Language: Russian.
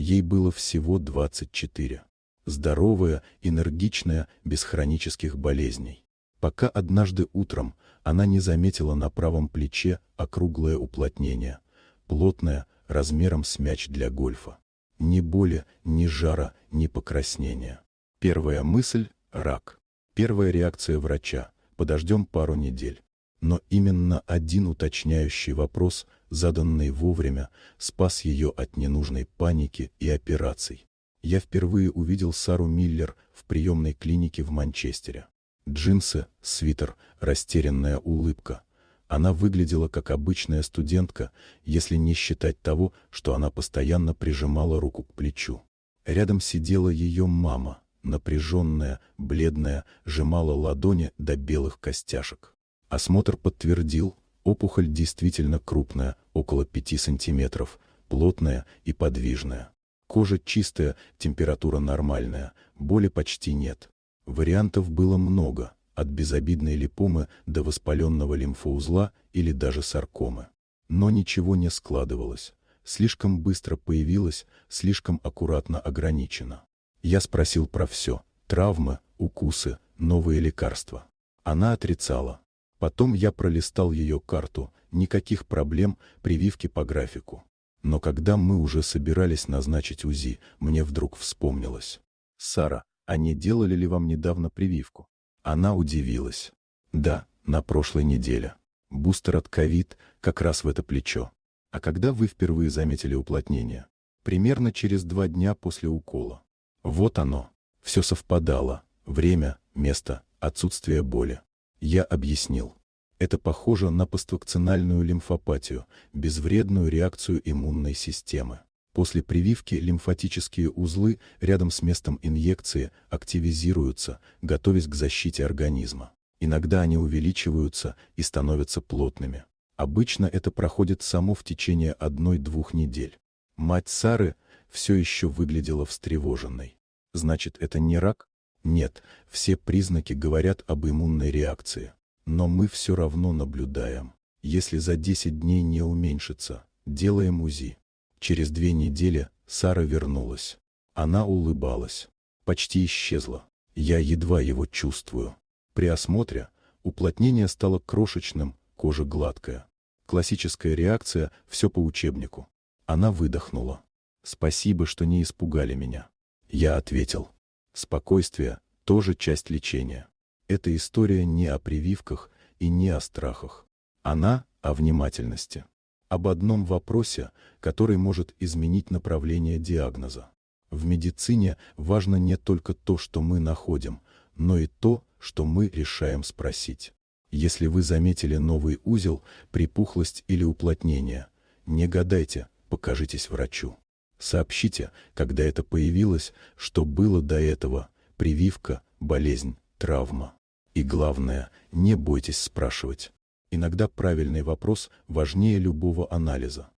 Ей было всего 24. Здоровая, энергичная, без хронических болезней. Пока однажды утром она не заметила на правом плече округлое уплотнение, плотное, размером с мяч для гольфа. Ни боли, ни жара, ни покраснения. Первая мысль – рак. Первая реакция врача – подождем пару недель. Но именно один уточняющий вопрос, заданный вовремя, спас ее от ненужной паники и операций. Я впервые увидел Сару Миллер в приемной клинике в Манчестере. Джинсы, свитер, растерянная улыбка. Она выглядела как обычная студентка, если не считать того, что она постоянно прижимала руку к плечу. Рядом сидела ее мама, напряженная, бледная, сжимала ладони до белых костяшек. Осмотр подтвердил, опухоль действительно крупная, около 5 сантиметров, плотная и подвижная. Кожа чистая, температура нормальная, боли почти нет. Вариантов было много, от безобидной липомы до воспаленного лимфоузла или даже саркомы. Но ничего не складывалось. Слишком быстро появилось, слишком аккуратно ограничено. Я спросил про все – травмы, укусы, новые лекарства. Она отрицала. Потом я пролистал ее карту, никаких проблем, прививки по графику. Но когда мы уже собирались назначить УЗИ, мне вдруг вспомнилось. «Сара, а не делали ли вам недавно прививку?» Она удивилась. «Да, на прошлой неделе. Бустер от ковид, как раз в это плечо. А когда вы впервые заметили уплотнение?» «Примерно через 2 дня после укола». Вот оно. Все совпадало. Время, место, отсутствие боли. Я объяснил. Это похоже на поствакцинальную лимфопатию, безвредную реакцию иммунной системы. После прививки лимфатические узлы рядом с местом инъекции активизируются, готовясь к защите организма. Иногда они увеличиваются и становятся плотными. Обычно это проходит само в течение 1-2 недель. Мать Сары все еще выглядела встревоженной. Значит, это не рак? Нет, все признаки говорят об иммунной реакции. Но мы все равно наблюдаем. Если за 10 дней не уменьшится, делаем УЗИ. Через 2 недели Сара вернулась. Она улыбалась. Почти исчезла. Я едва его чувствую. При осмотре уплотнение стало крошечным, кожа гладкая. Классическая реакция, все по учебнику. Она выдохнула. «Спасибо, что не испугали меня». Я ответил. Спокойствие – тоже часть лечения. Эта история не о прививках и не о страхах. Она о внимательности. Об одном вопросе, который может изменить направление диагноза. В медицине важно не только то, что мы находим, но и то, что мы решаем спросить. Если вы заметили новый узел, припухлость или уплотнение, не гадайте, покажитесь врачу. Сообщите, когда это появилось, что было до этого, прививка, болезнь, травма. И главное, не бойтесь спрашивать. Иногда правильный вопрос важнее любого анализа.